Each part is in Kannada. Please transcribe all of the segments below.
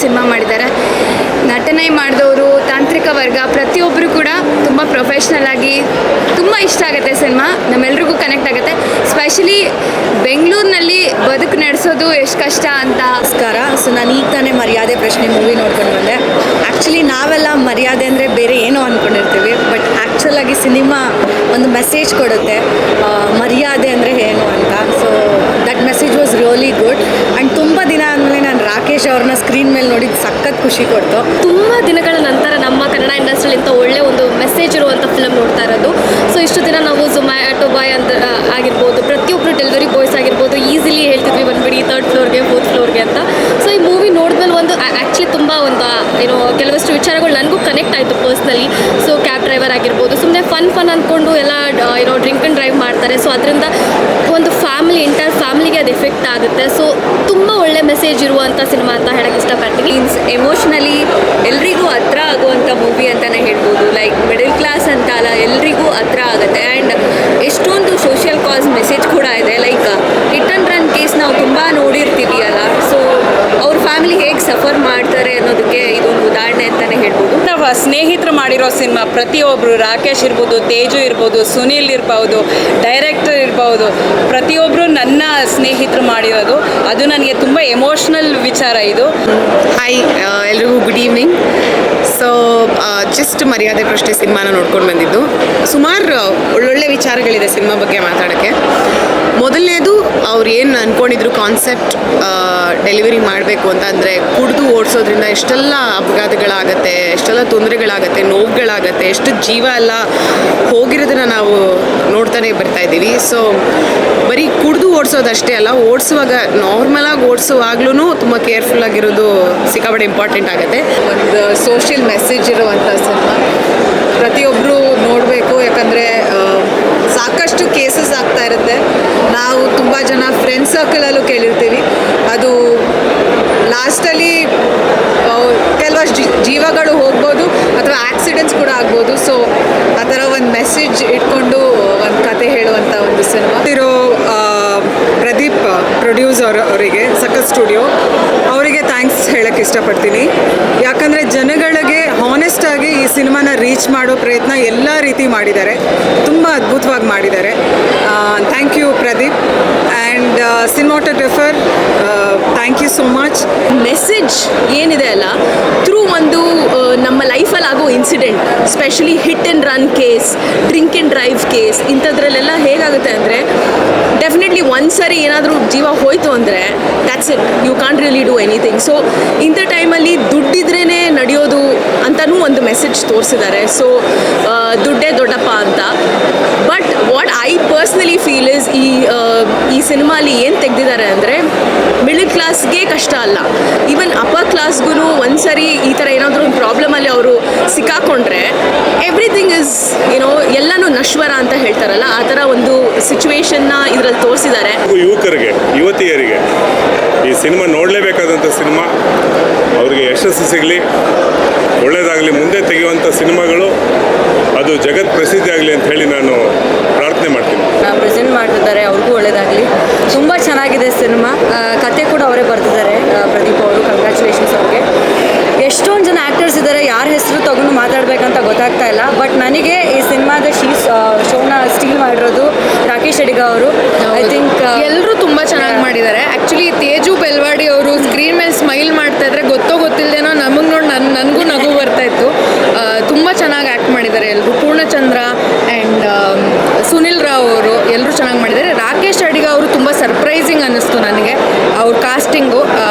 ಸಿನಿಮಾ ಮಾಡಿದ್ದಾರೆ. ನಟನೆ ಮಾಡಿದವರು, ತಾಂತ್ರಿಕ ವರ್ಗ, ಪ್ರತಿಯೊಬ್ಬರು ಕೂಡ ತುಂಬ ಪ್ರೊಫೆಷ್ನಲ್ ಆಗಿ ತುಂಬ ಇಷ್ಟ ಆಗುತ್ತೆ ಸಿನಿಮಾ. ನಮ್ಮೆಲ್ರಿಗೂ ಕನೆಕ್ಟ್ ಆಗುತ್ತೆ. ಸ್ಪೆಷಲಿ ಬೆಂಗಳೂರಿನಲ್ಲಿ ಬದುಕು ನಡೆಸೋದು ಎಷ್ಟು ಕಷ್ಟ ಅಂತ. ನಮಸ್ಕಾರ. ಸೊ ನಾನು ಈಗ ತಾನೇ ಮರ್ಯಾದೆ ಪ್ರಶ್ನೆ ಮೂವಿ ನೋಡ್ಕೊಂಡು ಬಂದೆ. ಆ್ಯಕ್ಚುಲಿ ನಾವೆಲ್ಲ ಮರ್ಯಾದೆ ಅಂದರೆ ಬೇರೆ ಏನೋ ಅಂದ್ಕೊಂಡಿರ್ತೀವಿ, ಬಟ್ ಆ್ಯಕ್ಚುಲಾಗಿ ಸಿನಿಮಾ ಒಂದು ಮೆಸೇಜ್ ಕೊಡುತ್ತೆ, ಮರ್ಯಾದೆ ಅಂದರೆ ಏನು ಅಂತ. So that message was really good. And ತುಂಬ ದಿನ ಆದಮೇಲೆ ನಾನು ರಾಕೇಶ್ ಅವ್ರನ್ನ ಸ್ಕ್ರೀನ್ ಮೇಲೆ ನೋಡಿದ್ದು ಸಖತ್ ಖುಷಿ ಕೊಡ್ತು. ತುಂಬ ದಿನಗಳ ನಂತರ ನಮ್ಮ ಕನ್ನಡ ಇಂಡಸ್ಟ್ರಿಯಲ್ಲಿ ಇಂಥ ಒಳ್ಳೆ ಒಂದು ಮೆಸೇಜ್ ಇರುವಂಥ ಫಿಲಮ್ ನೋಡ್ತಾ ಇರೋದು. ಸೊ ಇಷ್ಟು ದಿನ ನಾವು ಝೊಮ್ಯಾಟೊ ಬಾಯ್ ಅಂತ ಆಗಿರ್ಬೋದು, ಪ್ರತಿಯೊಬ್ಬರು ಡೆಲಿವರಿ ಬಾಯ್ಸ್ ಆಗಿರ್ಬೋದು, ಈಸಿಲಿ ಹೇಳ್ತಿದ್ವಿ ಬಂದ್ಬಿಡಿ 3rd ಫ್ಲೋರ್ಗೆ 4th ಫ್ಲೋರ್ಗೆ ಅಂತ. ಸೊ ಈ ಮೂವಿ ನೋಡಿದ್ಮೇಲೆ ಒಂದು ಆ್ಯಕ್ಚುಲಿ ತುಂಬ ಒಂದು ಕೆಲವಷ್ಟು ವಿಚಾರಗಳು ನನಗೂ ಕನೆಕ್ಟ್ ಆಯಿತು ಪರ್ಸ್ನಲಿ. ಸೊ ಕ್ಯಾಬ್ ಡ್ರೈವರ್ ಆಗಿರ್ಬೋದು, ಸುಮ್ಮನೆ ಫನ್ ಅಂದ್ಕೊಂಡು ಎಲ್ಲ ಡ್ರಿಂಕ್ ಆ್ಯಂಡ್ ಡ್ರೈವ್ ಮಾಡ್ತಾರೆ. ಸೊ ಅದರಿಂದ ಒಂದು ಎಂಟೈರ್ ಫ್ಯಾಮಿಲಿಗೆ ಅದು ಎಫೆಕ್ಟ್ ಆಗುತ್ತೆ. ಸೊ ತುಂಬ ಒಳ್ಳೆ ಮೆಸೇಜ್ ಇರುವಂಥ ಸಿನಿಮಾ ಅಂತ ಹೇಳಕ್ಕೆ ಇಷ್ಟಪಡ್ತೀನಿ. ಎಮೋಷ್ನಲಿ ಎಲ್ರಿಗೂ ಹತ್ರ ಆಗುವಂಥ ಮೂವಿ ಅಂತಲೇ ಹೇಳ್ಬೋದು. ಲೈಕ್ ಮಿಡಲ್ ಕ್ಲಾಸ್ ಅಂತ ಅಲ್ಲ, ಎಲ್ರಿಗೂ ಹತ್ರ ಆಗುತ್ತೆ. ಆ್ಯಂಡ್ ಎಷ್ಟೊಂದು ಸೋಷಿಯಲ್ ಕಾಸ್ ಮೆಸೇಜ್ ಕೂಡ ಇದೆ. Like hit and run case ನಾವು ತುಂಬ ನೋಡಿರ್ತೀವಿ ಅಲ್ಲ. ಸೊ ಅವ್ರ ಫ್ಯಾಮಿಲಿ ಹೇಗೆ ಸಫರ್ ಮಾಡ್ತಾರೆ ಅನ್ನೋದಕ್ಕೆ ಇದೊಂದು ಉದಾಹರಣೆ ಅಂತಲೇ ಹೇಳ್ಬೋದು. ನಾವು ಸ್ನೇಹಿತರು ಮಾಡಿರೋ ಸಿನಿಮಾ ಪ್ರತಿಯೊಬ್ಬರು, ರಾಕೇಶ್ ಇರ್ಬೋದು, ತೇಜು ಇರ್ಬೋದು, ಸುನೀಲ್ ಇರ್ಬೋದು, ಡೈರೆಕ್ಟರ್ ಇರ್ಬೋದು, ಪ್ರತಿಯೊಬ್ಬರು ನನ್ನ ಸ್ನೇಹಿತರು ಮಾಡಿರೋದು. ಅದು ನನಗೆ ತುಂಬ ಎಮೋಷ್ನಲ್ ವಿಚಾರ ಇದು. ಹಾಯ್, ಎಲ್ರಿಗೂ ಗುಡ್ ಈವ್ನಿಂಗ್. ಸೊ ಜಸ್ಟ್ ಮರ್ಯಾದೆ ಪ್ರಶ್ನೆ ಸಿನಿಮಾನ ನೋಡ್ಕೊಂಡು ಬಂದಿದ್ದು. ಸುಮಾರು ಒಳ್ಳೊಳ್ಳೆ ವಿಚಾರಗಳಿದೆ ಸಿನಿಮಾ ಬಗ್ಗೆ ಮಾತಾಡೋಕ್ಕೆ. ಮೊದಲನೇದು ಅವ್ರು ಏನು ಅಂದ್ಕೊಂಡಿದ್ರು ಕಾನ್ಸೆಪ್ಟ್ ಡೆಲಿವರಿ ಮಾಡಬೇಕು ಅಂತ ಅಂದರೆ, ಕುಡಿದು ಓಡಿಸೋದ್ರಿಂದ ಎಷ್ಟೆಲ್ಲ ಅಪಘಾತಗಳಾಗತ್ತೆ, ಎಷ್ಟೆಲ್ಲ ತೊಂದರೆಗಳಾಗತ್ತೆ, ನೋವುಗಳಾಗತ್ತೆ, ಎಷ್ಟು ಜೀವ ಎಲ್ಲ ಹೋಗಿರೋದನ್ನು ನಾವು ನೋಡ್ತಾನೆ ಬರ್ತಾಯಿದ್ದೀವಿ. ಸೊ ಬರೀ ಕುಡಿದು ಓಡಿಸೋದಷ್ಟೇ ಅಲ್ಲ, ಓಡಿಸುವಾಗ ನಾರ್ಮಲಾಗಿ ಓಡಿಸುವಾಗ್ಲೂ ತುಂಬ ಕೇರ್ಫುಲ್ಲಾಗಿರೋದು ಸಿಕ್ಕಾಪಟ್ಟೆ ಇಂಪಾರ್ಟೆಂಟ್ ಆಗುತ್ತೆ. ಒಂದು ಸೋಷಿಯಲ್ ಮೆಸೇಜ್ ಇರುವಂಥ ಸಿನಿಮಾ ಪ್ರತಿಯೊಬ್ಬರು ನೋಡಬೇಕು. ಯಾಕಂದರೆ ಸಾಕಷ್ಟು ಕೇಸಸ್ ಆಗ್ತಾ ಇರುತ್ತೆ. ನಾವು ತುಂಬ ಜನ ಫ್ರೆಂಡ್ ಸರ್ಕಲಲ್ಲೂ ಕೇಳಿರ್ತೀವಿ. ಅದು ಲಾಸ್ಟಲ್ಲಿ ಕೆಲವಷ್ಟು ಜೀವಗಳು ಹೋಗ್ಬೋದು ಅಥವಾ ಆಕ್ಸಿಡೆಂಟ್ಸ್ ಕೂಡ ಆಗ್ಬೋದು. ಸೊ ಆ ಥರ ಒಂದು ಮೆಸೇಜ್ ಇಟ್ಕೊಂಡು ಒಂದು ಕತೆ ಹೇಳುವಂಥ ಒಂದು ಸಿನಿಮಾ ಇರೋ ಪ್ರದೀಪ್ ಪ್ರೊಡ್ಯೂಸರ್ ಅವರಿಗೆ, ಸಖತ್ ಸ್ಟುಡಿಯೋ ಅವರಿಗೆ ಥ್ಯಾಂಕ್ಸ್ ಹೇಳೋಕ್ಕೆ ಇಷ್ಟಪಡ್ತೀನಿ. ಯಾಕಂದರೆ ಜನಗಳಿಗೆ ಹಾನೆಸ್ಟಾಗಿ ಈ ಸಿನಿಮಾನ ರೀಚ್ ಮಾಡೋ ಪ್ರಯತ್ನ ಎಲ್ಲ ರೀತಿ ಮಾಡಿದ್ದಾರೆ, ತುಂಬ ಅದ್ಭುತವಾಗಿ ಮಾಡಿದ್ದಾರೆ. Thank you Pradeep and cinematographer, thank you so much. Message ಏನಿದೆ ಅಲ್ಲ, ಥ್ರೂ ಒಂದು ನಮ್ಮ ಲೈಫಲ್ಲಿ ಆಗೋ incident, specially hit and run case, drink and drive case, ಇಂಥದ್ರಲ್ಲೆಲ್ಲ ಹೇಗಾಗುತ್ತೆ ಅಂದರೆ ಡೆಫಿನೆಟ್ಲಿ ಒಂದ್ಸರಿ ಏನಾದರೂ ಜೀವ ಹೋಯಿತು ಅಂದರೆ that's it, you can't really do anything. So ಇಂಥ ಟೈಮಲ್ಲಿ ದುಡ್ಡಿದ್ರೇ ನಡೆಯೋದು ಅಂತಲೂ ಒಂದು ಮೆಸೇಜ್ ತೋರಿಸಿದ್ದಾರೆ. ಸೊ ದುಡ್ಡೇ ದೊಡ್ಡಪ್ಪ ಅಂತ. But what I personally feel is ಈ ಸಿನಿಮಾಲಿ ಏನು ತೆಗೆದಿದ್ದಾರೆ ಅಂದರೆ, ಮಿಡಲ್ ಕ್ಲಾಸ್ಗೆ ಕಷ್ಟ ಅಲ್ಲ, ಈವನ್ ಅಪ್ಪರ್ ಕ್ಲಾಸ್ಗೂ ಒಂದ್ಸರಿ ಈ ಥರ ಏನಾದರೂ ಒಂದು ಪ್ರಾಬ್ಲಮಲ್ಲಿ ಅವರು ಸಿಕ್ಕಾಕೊಂಡ್ರೆ ಎವ್ರಿಥಿಂಗ್ ಇಸ್ ಎಲ್ಲನೂ ನಶ್ವರ ಅಂತ ಹೇಳ್ತಾರಲ್ಲ, ಆ ಥರ ಒಂದು ಸಿಚುವೇಶನ್ನ ಇದರಲ್ಲಿ ತೋರಿಸಿದ್ದಾರೆ. ಯುವಕರಿಗೆ, ಯುವತಿಯರಿಗೆ ಈ ಸಿನಿಮಾ ನೋಡಲೇಬೇಕಾದಂಥ ಸಿನಿಮಾ. ಅವ್ರಿಗೆ ಯಶಸ್ಸು ಸಿಗಲಿ, ಒಳ್ಳೆಯದಾಗಲಿ, ಮುಂದೆ ತೆಗೆಯುವಂಥ ಸಿನಿಮಾಗಳು ಅದು ಜಗತ್ ಪ್ರಸಿದ್ಧಿ ಆಗಲಿ ಅಂತ ಹೇಳಿ ನಾನು ಪ್ರಾರ್ಥನೆ ಮಾಡ್ತೀನಿ. ಪ್ರೆಸೆಂಟ್ ಮಾಡ್ತಿದ್ದಾರೆ, ಅವ್ರಿಗೂ ಒಳ್ಳೇದಾಗಲಿ. ತುಂಬ ಚೆನ್ನಾಗಿದೆ ಸಿನಿಮಾ. ಕತೆ ಕೂಡ ಅವರೇ ಬರ್ತಿದ್ದಾರೆ, ಪ್ರದೀಪ್ ಅವರು. ಕಂಗ್ರ್ಯಾಚುಲೇಷನ್ಸ್ ಅವ್ರಿಗೆ. ಎಷ್ಟೊಂದು ಜನ ಆ್ಯಕ್ಟರ್ಸ್ ಇದ್ದಾರೆ, ಯಾರ ಹೆಸರು ತಗೊಂಡು ಮಾತಾಡಬೇಕಂತ ಗೊತ್ತಾಗ್ತಾ ಇಲ್ಲ. ಬಟ್ ನನಗೆ ಈ ಸಿನಿಮಾದ ಶೋನ ಸ್ಟೀಲ್ ಮಾಡಿರೋದು ರಾಕೇಶ್ ಅಡಿಗ ಅವರು. ಐ ಥಿಂಕ್ ಎಲ್ಲರೂ ತುಂಬ ಚೆನ್ನಾಗಿ ಮಾಡಿದ್ದಾರೆ. ಆ್ಯಕ್ಚುಲಿ ತೇಜು ಬೆಲ್ವಾಡಿ ಅವರು ಸ್ಕ್ರೀನ್ ಮೇಲೆ ಸ್ಮೈಲ್ ಮಾಡ್ತಾ ಇದ್ರೆ ಗೊತ್ತಿಲ್ಲದೇನೋ ನಮಗೆ ನೋಡಿ ನನಗೂ ನಗು ಬರ್ತಾಯಿತ್ತು. ತುಂಬ ಚೆನ್ನಾಗಿ ಆ್ಯಕ್ಟ್ ಮಾಡಿದ್ದಾರೆ ಎಲ್ಲರೂ. ಪೂರ್ಣಚಂದ್ರ ಆ್ಯಂಡ್ ಸುನಿಲ್ ರಾವ್ ಅವರು ಎಲ್ಲರೂ ಚೆನ್ನಾಗಿ ಮಾಡಿದ್ದಾರೆ. ರಾಕೇಶ್ ಅಡಿಗ ಅವರು ತುಂಬ ಸರ್ಪ್ರೈಸಿಂಗ್ ಅನ್ನಿಸ್ತು ನನಗೆ ಅವ್ರ ಕಾಸ್ಟಿಂಗು.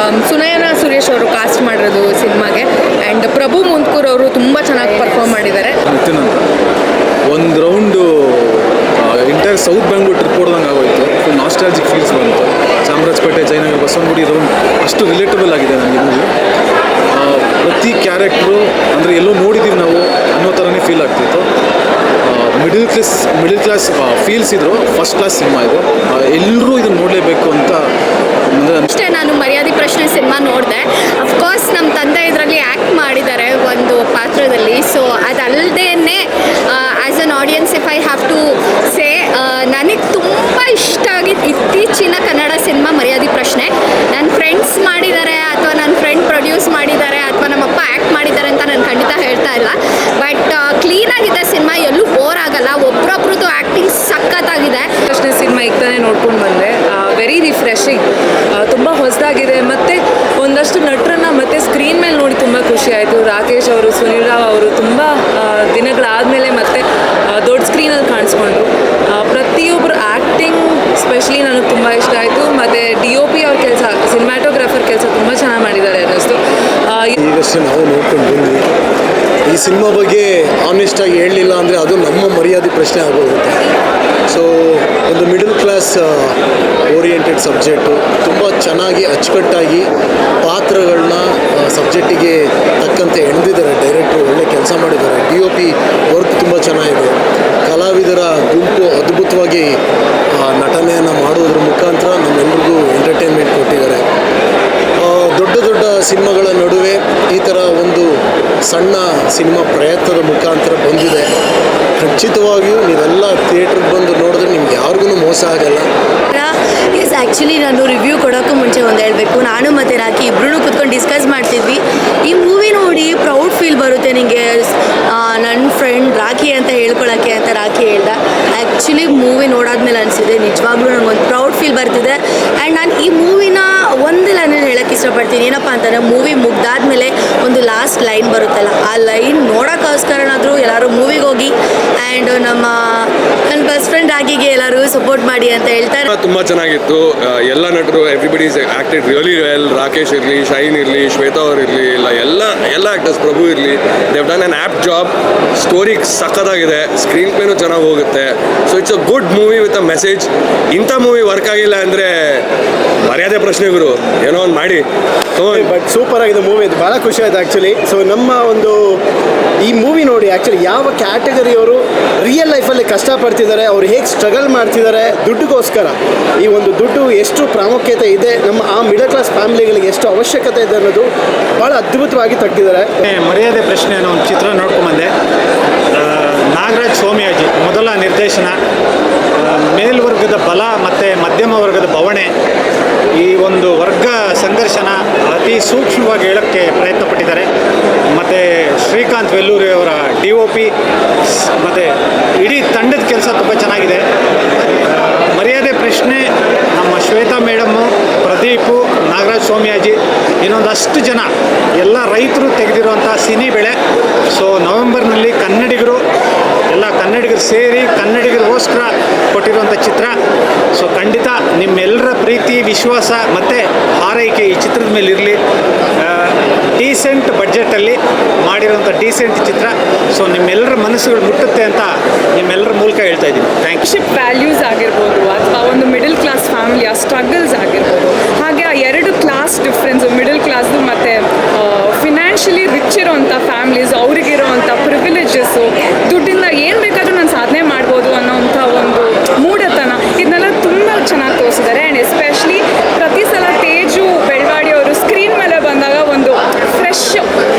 ಸುನಯನ ಸುರೇಶ್ ಅವರು ಕಾಸ್ಟ್ ಮಾಡಿರೋದು ಸಿನಿಮಾಗೆ. ಆ್ಯಂಡ್ ಪ್ರಭು ಮುಂದ್ಕೂರ್ ಅವರು ತುಂಬ ಚೆನ್ನಾಗಿ ಪರ್ಫಾರ್ಮ್ ಮಾಡಿದ್ದಾರೆ. ಒಂದು round entire south Bangalore trip ಹೊಡೆದಂಗೆ ಆಗೋಯ್ತು. ಫುಲ್ ನಾಸ್ಟಾಲಜಿಕ್ ಫೀಲ್ಸ್ ಬಂತು. ಚಾಮರಾಜಪೇಟೆ, ಜಯನಗರ, ಬಸವನಗುಡಿ ರೌಂಡ್ ಅಷ್ಟು ರಿಲೇಟಬಲ್ ಆಗಿದೆ ನನಗೆ ಮೂವಿ. ಪ್ರತಿ ಕ್ಯಾರೆಕ್ಟ್ರು ಅಂದರೆ ಎಲ್ಲೋ ನೋಡಿದ್ದೀವಿ ನಾವು ಅನ್ನೋ ಥರನೇ ಫೀಲ್ ಆಗ್ತಿತ್ತು. ಮಿಡಲ್ ಕ್ಲಾಸ್ ಫೀಲ್ಸ್ ಇದ್ರು. ಫಸ್ಟ್ ಕ್ಲಾಸ್ ಸಿನಿಮಾ ಇದು. ಎಲ್ಲರೂ ಇದನ್ನು ನೋಡಲೇಬೇಕು ಅಂತ ಅಷ್ಟೇ. ನಾನು ಮರ್ಯಾದೆ ಪ್ರಶ್ನೆ ಸಿನಿಮಾ ನೋಡಿದೆ. ಅಫ್ಕೋರ್ಸ್ ನಮ್ಮ ತಂದೆ ಇದರಲ್ಲಿ ಆ್ಯಕ್ಟ್ ಮಾಡಿದ್ದಾರೆ ಒಂದು ಪಾತ್ರದಲ್ಲಿ. ಸೊ ಅದಲ್ಲದೇ as an audience if I have to say, ನನಗೆ ತುಂಬ ಇಷ್ಟ ಆಗಿದ್ದು ಇತ್ತೀಚಿನ ಕನ್ನಡ ಸಿನಿಮಾ ಮರ್ಯಾದೆ ಪ್ರಶ್ನೆ. ನನ್ನ ಫ್ರೆಂಡ್ಸ್ ಮಾಡಿದ್ದಾರೆ ಅಥವಾ ನನ್ನ ಫ್ರೆಂಡ್ ಪ್ರೊಡ್ಯೂಸ್ ಮಾಡಿದ್ದಾರೆ ರಿಫ್ರೆಶಿಂಗ್, ತುಂಬ ಹೊಸದಾಗಿದೆ. ಮತ್ತು ಒಂದಷ್ಟು ನಟರನ್ನ ಮತ್ತೆ ಸ್ಕ್ರೀನ್ ಮೇಲೆ ನೋಡಿ ತುಂಬ ಖುಷಿ ಆಯಿತು. ರಾಕೇಶ್ ಅವರು, ಸುನಿಲ್ ರಾವ್ ಅವರು ತುಂಬ ದಿನಗಳಾದಮೇಲೆ ಮತ್ತೆ ದೊಡ್ಡ ಸ್ಕ್ರೀನಲ್ಲಿ ಕಾಣಿಸ್ಕೊಂಡ್ರು. ಪ್ರತಿಯೊಬ್ಬರು ಆ್ಯಕ್ಟಿಂಗ್ ಸ್ಪೆಷಲಿ ನನಗೆ ತುಂಬ ಇಷ್ಟ ಆಯಿತು. ಮತ್ತು DOP ಅವ್ರ ಕೆಲಸ, ಸಿನಿಮ್ಯಾಟೋಗ್ರಾಫರ್ ಕೆಲಸ ತುಂಬ ಚೆನ್ನಾಗಿ ಮಾಡಿದ್ದಾರೆ ಅನ್ನಿಸ್ತು. ಈಗಷ್ಟೇ ನಾವು ನೋಡ್ಕೊಂಡು ಬಂದ್ವಿ. ಈ ಸಿನಿಮಾ ಬಗ್ಗೆ ಆನೆಸ್ಟಾಗಿ ಹೇಳಲಿಲ್ಲ ಅಂದರೆ ಅದು ನಮ್ಮ ಮರ್ಯಾದೆ ಪ್ರಶ್ನೆ ಆಗೋಗುತ್ತೆ. ಸೊ ಒಂದು ಮಿಡಲ್ ಕ್ಲಾಸ್ ಓರಿಯೆಂಟೆಡ್ ಸಬ್ಜೆಕ್ಟು ತುಂಬ ಚೆನ್ನಾಗಿ ಅಚ್ಚುಕಟ್ಟಾಗಿ ಪಾತ್ರಗಳನ್ನ ಸಬ್ಜೆಕ್ಟಿಗೆ ತಕ್ಕಂತೆ ಎಳೆದಿದ್ದಾರೆ. ಡೈರೆಕ್ಟ್ರು ಒಳ್ಳೆ ಕೆಲಸ ಮಾಡಿದ್ದಾರೆ. DOP ವರ್ಕ್ ತುಂಬ ಚೆನ್ನಾಗಿದೆ. ಕಲಾವಿದರ ಗುಂಪು ಅದ್ಭುತವಾಗಿ ನಟನೆಯನ್ನು ಮಾಡೋದ್ರ ಮುಖಾಂತರ ನಮ್ಮೆಲ್ಲರಿಗೂ ಎಂಟರ್ಟೈನ್ಮೆಂಟ್ ಕೊಟ್ಟಿದ್ದಾರೆ. ದೊಡ್ಡ ದೊಡ್ಡ ಸಿನಿಮಾಗಳ ನಡುವೆ ಈ ಥರ ಒಂದು ಸಣ್ಣ ಸಿನಿಮಾ ಪ್ರಯತ್ನದ ಮುಖಾಂತರ ಬಂದಿದೆ. ಖಚಿತವಾಗಿಯೂ ನೀವೆಲ್ಲ ಥಿಯೇಟ್ರಿಗೆ ಬಂದು ನೋಡಿದ್ರೆ ನಿಮ್ಗೆ ಯಾರಿಗೂ ಮೋಸ ಆಗಲ್ಲ. ಎಸ್, ಆ್ಯಕ್ಚುಲಿ ನಾನು ರಿವ್ಯೂ ಕೊಡೋಕ್ಕೂ ಮುಂಚೆ ಒಂದು ಹೇಳಬೇಕು. ನಾನು ಮತ್ತು ರಾಕಿ ಇಬ್ಬರೂ ಕೂತ್ಕೊಂಡು ಡಿಸ್ಕಸ್ ಮಾಡ್ತಿದ್ವಿ. ಈ ಮೂವಿ ನೋಡಿ ಪ್ರೌಡ್ ಫೀಲ್ ಬರುತ್ತೆ ನಿಮಗೆ, ನನ್ನ ಫ್ರೆಂಡ್ ರಾಕಿ ಅಂತ ಹೇಳ್ಕೊಳಕ್ಕೆ ಅಂತ ರಾಕಿ ಹೇಳ್ದ. ಆ್ಯಕ್ಚುಲಿ ಮೂವಿ ನೋಡಾದ್ಮೇಲೆ ಅನಿಸಿದೆ ನಿಜವಾಗ್ಲೂ ನನಗೊಂದು ಪ್ರೌಡ್ ಫೀಲ್ ಬರ್ತಿದೆ. ಆ್ಯಂಡ್ ನಾನು ಈ ಮೂವಿನ ಒಂದು ಲೈನ್ ಹೇಳೋಕ್ಕೆ ಇಷ್ಟಪಡ್ತೀನಿ. ಏನಪ್ಪ ಅಂತಂದರೆ ಮೂವಿ ಮುಗ್ದಾದ್ಮೇಲೆ ಒಂದು ಲಾಸ್ಟ್ ಲೈನ್ ಬರುತ್ತಲ್ಲ, ಆ ಲೈನ್ ನೋಡೋಕ್ಕೋಸ್ಕರನಾದರೂ ಎಲ್ಲರೂ ಮೂವಿಗೆ ಹೋಗಿ ಆ್ಯಂಡ್ ನನ್ನ ಬೆಸ್ಟ್ ಫ್ರೆಂಡ್ ರಾಕಿಗೆ ಎಲ್ಲರೂ ಸಪೋರ್ಟ್ ಮಾಡಿ ಅಂತ ಹೇಳ್ತಾರೆ. ತುಂಬ ಚೆನ್ನಾಗಿತ್ತು. ಎಲ್ಲ ನಟರು everybody is acted really well. Rakesh ಇರಲಿ, ಶೈನ್ ಇರಲಿ, ಶ್ವೇತಾ ಅವ್ರು ಇರಲಿ, ಇಲ್ಲ ಎಲ್ಲ ಆ್ಯಕ್ಟರ್ಸ್, ಪ್ರಭು ಇರಲಿ, Dev done an apt job. Story ಸಖತ್ತಾಗಿದೆ, ಸ್ಕ್ರೀನ್ ಪ್ಲೇನು ಚೆನ್ನಾಗಿ ಹೋಗುತ್ತೆ. So it's a good movie with a message. ಇಂಥ ಮೂವಿ ವರ್ಕ್ ಆಗಿಲ್ಲ ಅಂದರೆ ಮರ್ಯಾದೆ ಪ್ರಶ್ನೆಗಳು ಏನೋ ಒಂದು ಮಾಡಿ. ಬಟ್ ಸೂಪರ್ ಆಗಿದೆ ಮೂವಿ, ಇದು ಭಾಳ ಖುಷಿ ಆಯ್ತು ಆ್ಯಕ್ಚುಲಿ. ಸೊ ನಮ್ಮ ಒಂದು ಈ ಮೂವಿ ನೋಡಿ ಆ್ಯಕ್ಚುಲಿ ಯಾವ ಕ್ಯಾಟಗರಿಯವರು ರಿಯಲ್ ಲೈಫಲ್ಲಿ ಕಷ್ಟಪಡ್ತಿದ್ದಾರೆ, ಅವ್ರು ಹೇಗೆ ಸ್ಟ್ರಗಲ್ ಮಾಡ್ತಿದ್ದಾರೆ ದುಡ್ಡಿಗೋಸ್ಕರ. ಈ ಒಂದು ದುಡ್ಡು ಎಷ್ಟು ಪ್ರಾಮುಖ್ಯತೆ ಇದೆ, ನಮ್ಮ ಆ ಮಿಡಲ್ ಕ್ಲಾಸ್ ಫ್ಯಾಮಿಲಿಗಳಿಗೆ ಎಷ್ಟು ಅವಶ್ಯಕತೆ ಇದೆ ಅನ್ನೋದು ಭಾಳ ಅದ್ಭುತವಾಗಿ ತೆಗೆದಿದ್ದಾರೆ. ಮರ್ಯಾದೆ ಪ್ರಶ್ನೆ ಅನ್ನೋ ಒಂದು ಚಿತ್ರ ನೋಡ್ಕೊಂಬಂದೆ. ನಾಗರಾಜ್ ಸೋಮಯಾಜಿ ಮೊದಲ ನಿರ್ದೇಶನ. ಮೇಲ್ವರ್ಗದ ಬಲ ಮತ್ತು ಮಧ್ಯಮ ವರ್ಗದ ಬವಣೆ, ಈ ಒಂದು ವರ್ಗ ಸಂಘರ್ಷನ ಅತಿ ಸೂಕ್ಷ್ಮವಾಗಿ ಹೇಳೋಕ್ಕೆ ಪ್ರಯತ್ನ ಪಟ್ಟಿದ್ದಾರೆ. ಮತ್ತು ಶ್ರೀಕಾಂತ್ ವೆಲ್ಲೂರಿ ಅವರ DOP ಮತ್ತು ಇಡೀ ತಂಡದ ಕೆಲಸ ತುಂಬ ಚೆನ್ನಾಗಿದೆ. ಮರ್ಯಾದೆ ಪ್ರಶ್ನೆ ನಮ್ಮ ಶ್ವೇತಾ ಮೇಡಮ್ಮು, ಪ್ರದೀಪು, ನಾಗರಾಜ್ ಸೋಮಯಾಜಿ, ಇನ್ನೊಂದಷ್ಟು ಜನ ಎಲ್ಲ ರೈತರು ತೆಗೆದಿರುವಂಥ ಸಿನಿ ಬೆಳೆ. ಸೊ ನವೆಂಬರ್ನಲ್ಲಿ ಕನ್ನಡಿಗರು ಸೇರಿ ಕನ್ನಡಿಗರಿಗೋಸ್ಕರ ಕೊಟ್ಟಿರುವಂಥ ಚಿತ್ರ. ಸೊ ಖಂಡಿತ ನಿಮ್ಮೆಲ್ಲರ ಪ್ರೀತಿ, ವಿಶ್ವಾಸ ಮತ್ತು ಹಾರೈಕೆ ಈ ಚಿತ್ರದ ಮೇಲೆ ಇರಲಿ. ಡೀಸೆಂಟ್ ಬಡ್ಜೆಟಲ್ಲಿ ಮಾಡಿರೋಂಥ ಡೀಸೆಂಟ್ ಚಿತ್ರ. ಸೊ ನಿಮ್ಮೆಲ್ಲರ ಮನಸ್ಸುಗಳು ಮುಟ್ಟುತ್ತೆ ಅಂತ ನಿಮ್ಮೆಲ್ಲರ ಮೂಲಕ ಹೇಳ್ತಾ ಇದ್ದೀನಿ. Thank you. ವ್ಯಾಲ್ಯೂಸ್ ಆಗಿರ್ಬೋದು ಅಥವಾ ಒಂದು ಮಿಡಲ್ ಕ್ಲಾಸ್ ಫ್ಯಾಮಿಲಿಯ ಸ್ಟ್ರಗಲ್ಸ್ ಆಗಿರ್ಬೋದು, ಹಾಗೆ ಆ ಎರಡು ಕ್ಲಾಸ್ ಡಿಫ್ರೆನ್ಸು, ಮಿಡಲ್ ಕ್ಲಾಸ್ದು ಮತ್ತು ಫಿನಾನ್ಷಿಯಲಿ ರಿಚ್ ಇರೋವಂಥ ಫ್ಯಾಮಿಲೀಸ್, ಅವರಿಗಿರೋವಂಥ ಪ್ರಿವಿಲೇಜಸ್ಸು, ದುಡ್ಡಿಂದ ಏನು ಬೇಕಾದರೂ ನಾನು ಸಾಧನೆ ಮಾಡ್ಬೋದು ಅನ್ನೋವಂಥ ಒಂದು ಮೂಢತನ, ಇದನ್ನೆಲ್ಲ ತುಂಬ ಚೆನ್ನಾಗಿ ತೋರಿಸಿದ್ದಾರೆ. ಆ್ಯಂಡ್ ಎಸ್ಪೆಷಲಿ ಪ್ರತಿ ಸಲ ತೇಜು ಬೆಳ್ವಾಡಿ ಅವರು ಸ್ಕ್ರೀನ್ ಮೇಲೆ ಬಂದಾಗ ಒಂದು ಫ್ರೆಶ್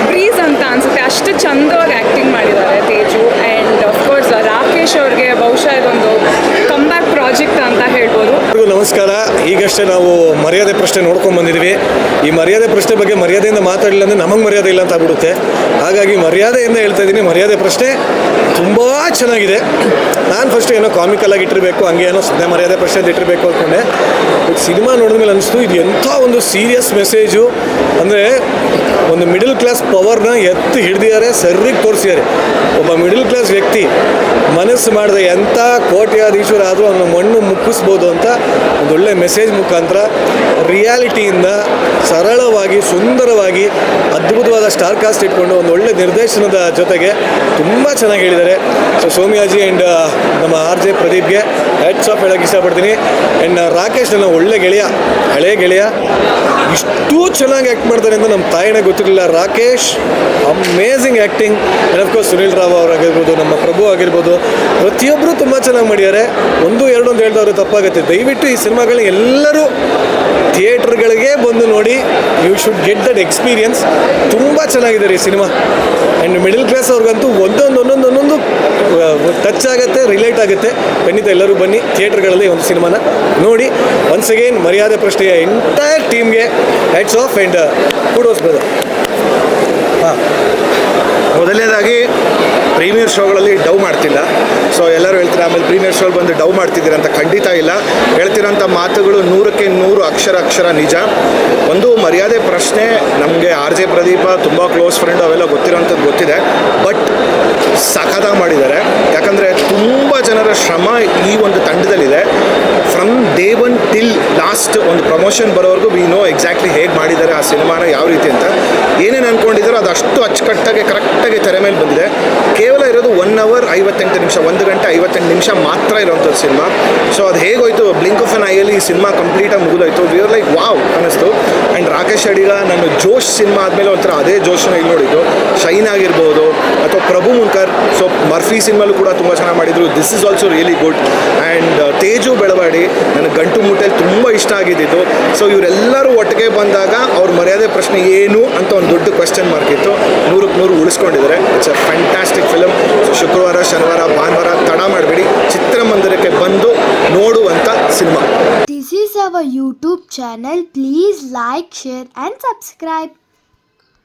ಬ್ರೀಸ್ ಅಂತ ಅನಿಸುತ್ತೆ. ಅಷ್ಟು ಚಂದವಾಗಿ ಆ್ಯಕ್ಟಿಂಗ್ ಮಾಡಿದ್ದಾರೆ ತೇಜು. ಆ್ಯಂಡ್ ಅಫ್ಕೋರ್ಸ್ ರಾಕೇಶ್ ಅವ್ರಿಗೆ ಬಹುಶಃ ಇದೊಂದು ಕಮ್ಬ್ಯಾಕ್ ಪ್ರಾಜೆಕ್ಟ್ ಅಂತ ಹೇಳ್ಬೋದು. ನಮಸ್ಕಾರ. ಈಗಷ್ಟೇ ನಾವು ಮರ್ಯಾದೆ ಪ್ರಶ್ನೆ ನೋಡ್ಕೊಂಡು ಬಂದಿದ್ವಿ. ಈ ಮರ್ಯಾದೆ ಪ್ರಶ್ನೆ ಬಗ್ಗೆ ಮರ್ಯಾದೆಯಿಂದ ಮಾತಾಡಲಿಲ್ಲ ಅಂದರೆ ನಮಗೆ ಮರ್ಯಾದೆ ಇಲ್ಲ ಅಂತ ಆಗ್ಬಿಡುತ್ತೆ. ಹಾಗಾಗಿ ಮರ್ಯಾದೆಯಿಂದ ಹೇಳ್ತಾ ಇದ್ದೀನಿ, ಮರ್ಯಾದೆ ಪ್ರಶ್ನೆ ತುಂಬ ಚೆನ್ನಾಗಿದೆ. ನಾನು ಫಸ್ಟ್ ಏನೋ ಕಾಮಿಕಲಾಗಿ ಇಟ್ಟಿರಬೇಕು, ಹಂಗೆ ಏನೋ ಸುಮ್ಮನೆ ಮರ್ಯಾದೆ ಪ್ರಶ್ನೆ ಇಟ್ಟಿರಬೇಕು ಅಂದ್ಕೊಂಡೆ. ಬಟ್ ಸಿನಿಮಾ ನೋಡಿದ್ಮೇಲೆ ಅನಿಸ್ತು ಇದು ಎಂಥ ಒಂದು ಸೀರಿಯಸ್ ಮೆಸೇಜು. ಅಂದರೆ ಒಂದು ಮಿಡಲ್ ಕ್ಲಾಸ್ ಪವರ್ನ ಎತ್ತು ಹಿಡಿದಿದ್ದಾರೆ, ಸರಿಗೆ ತೋರಿಸಿದ್ದಾರೆ. ಒಬ್ಬ ಮಿಡಲ್ ಕ್ಲಾಸ್ ವ್ಯಕ್ತಿ ಮನಸ್ಸು ಮಾಡಿದ ಎಂಥ ಕೋಟ್ಯಾಧೀಶ್ವರ ಆದರೂ ಅವನ ಮಣ್ಣು ಮುಕ್ಕಿಸ್ಬೋದು ಅಂತ ಒಂದೊಳ್ಳೆ ಮೆಸೇಜ್ ಮುಖಾಂತರ ರಿಯಾಲಿಟಿಯಿಂದ ಸರಳವಾಗಿ, ಸುಂದರವಾಗಿ, ಅದ್ಭುತವಾದ ಸ್ಟಾರ್ ಕಾಸ್ಟ್ ಇಟ್ಕೊಂಡು ಒಂದು ಒಳ್ಳೆ ನಿರ್ದೇಶನದ ಜೊತೆಗೆ ತುಂಬ ಚೆನ್ನಾಗಿ ಹೇಳಿದ್ದಾರೆ. ಸೊ ಸೋಮಯಾಜಿ ಆ್ಯಂಡ್ ನಮ್ಮ RJ ಪ್ರದೀಪ್ಗೆ ಹ್ಯಾಟ್ಸ್ ಆಫ್ ಹೇಳೋಕ್ಕೆ ಇಷ್ಟಪಡ್ತೀನಿ. ಆ್ಯಂಡ್ ರಾಕೇಶ್ ನನ್ನ ಒಳ್ಳೆ ಗೆಳೆಯ, ಹಳೆ ಗೆಳೆಯ, ಇಷ್ಟು ಚೆನ್ನಾಗಿ ಆ್ಯಕ್ಟ್ ಮಾಡ್ತಾರೆ ಅಂತ ನಮ್ಮ ತಾಯಿನೇ ಗೊತ್ತಿರಲಿಲ್ಲ. Rakesh amazing acting. And of course Sunil Rao ಅವರಾಗಿರ್ಬೋದು, ನಮ್ಮ ಪ್ರಭು ಆಗಿರ್ಬೋದು, ಪ್ರತಿಯೊಬ್ಬರು ತುಂಬ ಚೆನ್ನಾಗಿ ಮಾಡಿದ್ದಾರೆ. 1-2 ಅಂತ ಹೇಳ್ದವ್ರು ತಪ್ಪಾಗುತ್ತೆ. ದಯವಿಟ್ಟು ಈ ಸಿನಿಮಾಗಳನ್ನ ಎಲ್ಲರೂ ಥಿಯೇಟ್ರ್ಗಳಿಗೆ ಬಂದು ನೋಡಿ. You should get that experience. ತುಂಬ ಚೆನ್ನಾಗಿದೆ ಈ ಸಿನಿಮಾ. ಆ್ಯಂಡ್ ಮಿಡಲ್ ಕ್ಲಾಸ್ ಅವ್ರಿಗಂತೂ ಒಂದೊಂದು ಟಚ್ ಆಗುತ್ತೆ, ರಿಲೇಟ್ ಆಗುತ್ತೆ. ಖಂಡಿತ ಎಲ್ಲರೂ ಬನ್ನಿ ಥಿಯೇಟ್ರ್ಗಳಲ್ಲಿ ಒಂದು ಸಿನಿಮಾನ ನೋಡಿ. ಒನ್ಸ್ ಅಗೇನ್ ಮರ್ಯಾದೆ ಪ್ರಶ್ನೆಯ ಎಂಟೈರ್ ಟೀಮ್ಗೆ ಹ್ಯಾಟ್ಸ್ ಆಫ್ ಆ್ಯಂಡ್ ಕುಡೋಸ್ ಬ್ರದರ್. ಮೊದಲನೇದಾಗಿ ಪ್ರೀಮಿಯರ್ ಶೋಗಳಲ್ಲಿ ಡವ್ ಮಾಡ್ತಿಲ್ಲ. ಸೊ ಎಲ್ಲರೂ ಹೇಳ್ತಾರೆ ಆಮೇಲೆ ಪ್ರೀಮಿಯರ್ ಶೋಲ್ಲಿ ಬಂದು ಡವ್ ಮಾಡ್ತಿದ್ದೀರ ಅಂತ. ಖಂಡಿತ ಇಲ್ಲ. ಹೇಳ್ತಿರೋಂಥ ಮಾತುಗಳು 100ಕ್ಕೆ 100 ಅಕ್ಷರ ನಿಜ. ಒಂದು ಮರ್ಯಾದೆ ಪ್ರಶ್ನೆ ನಮಗೆ ಆರ್ ಜೆ ಪ್ರದೀಪ ತುಂಬ ಕ್ಲೋಸ್ ಫ್ರೆಂಡು ಅವೆಲ್ಲ ಗೊತ್ತಿರೋಂಥದ್ದು ಗೊತ್ತಿದೆ. ಬಟ್ ಸಖತ್ತಾಗಿ ಮಾಡಿದ್ದಾರೆ. ಯಾಕಂದರೆ ತುಂಬ ಜನರ ಶ್ರಮ ಈ ಒಂದು ತಂಡದಲ್ಲಿದೆ. ಫ್ರಮ್ ಡೇ 1 ಟಿಲ್ ಲಾಸ್ಟ್ ಒಂದು ಪ್ರಮೋಷನ್ ಬರೋವರೆಗೂ ವಿ ನೋ ಎಕ್ಸಾಕ್ಟ್ಲಿ ಹೇಗೆ ಮಾಡಿದ್ದಾರೆ ಆ ಸಿನಿಮಾನ, ಯಾವ ರೀತಿ ಅಂತ. ಏನೇನು ಅಂದ್ಕೊಂಡಿದ್ದಾರೋ ಅದು ಅಷ್ಟು ಅಚ್ಚುಕಟ್ಟಾಗಿ ಕರೆಕ್ಟಾಗಿ ತೆರೆ ಮೇಲೆ ಬಂದಿದೆ. ಕೇವಲ ಇರೋದು 1 hour 58 ನಿಮಿಷ, 1 ಗಂಟೆ 58 ನಿಮಿಷ ಮಾತ್ರ ಇರೋಂಥದ್ದು ಸಿನಿಮಾ. ಸೊ ಅದು ಹೇಗೋಯ್ತು, ಬ್ಲಿಂಕ್ ಆಫ್ ಎನ್ ಐಯಲ್ಲಿ ಈ ಸಿನಿಮಾ ಕಂಪ್ಲೀಟಾಗಿ ಮುಗಿದೋಯ್ತು. ವಿ ಆರ್ ಲೈಕ್ ವಾವ್ ಅನ್ನಿಸ್ತು. ಆ್ಯಂಡ್ ರಾಕೇಶ್ ಅಡಿಗ ನಾನು ಜೋಶ್ ಸಿನಿಮಾ ಆದಮೇಲೆ ಒಂಥರ ಅದೇ ಜೋಶನ್ನ ಇಲ್ಲಿ ನೋಡಿದ್ದು. ಶೈನ್ ಆಗಿರ್ಬೋದು ಅಥವಾ ಪ್ರಭು ಮುನ್ಕರ್, ಸೊ ಮರ್ಫಿ ಸಿನಿಮಾಲು ಕೂಡ ತುಂಬ ಚೆನ್ನಾಗಿ ಮಾಡಿದರು. This is also really good. And Teju Belawadi ನನಗೆ ಗಂಟು ಮುಟ್ಟೆಯಲ್ಲಿ ತುಂಬ ಇಷ್ಟ ಆಗಿದ್ದಿದ್ದು. ಸೊ ಇವರೆಲ್ಲರೂ ಒಟ್ಟಿಗೆ ಬಂದಾಗ ಅವ್ರ ಮರ್ಯಾದೆ ಪ್ರಶ್ನೆ ಏನು ಅಂತ ಒಂದು ದೊಡ್ಡ ಕ್ವೆಶ್ಚನ್ ಮಾರ್ಕ್ ಇತ್ತು. 100ಕ್ಕೆ 100 ಉಳಿಸ್ಕೊಂಡಿದ್ದಾರೆ. It's a fantastic film. ಶುಕ್ರವಾರ, ಶನಿವಾರ, ಭಾನುವಾರ ತಡ ಮಾಡಬೇಡಿ, ಚಿತ್ರಮಂದಿರಕ್ಕೆ ಬಂದು ನೋಡುವಂಥ cinema. This is our YouTube channel. Please like, share and subscribe.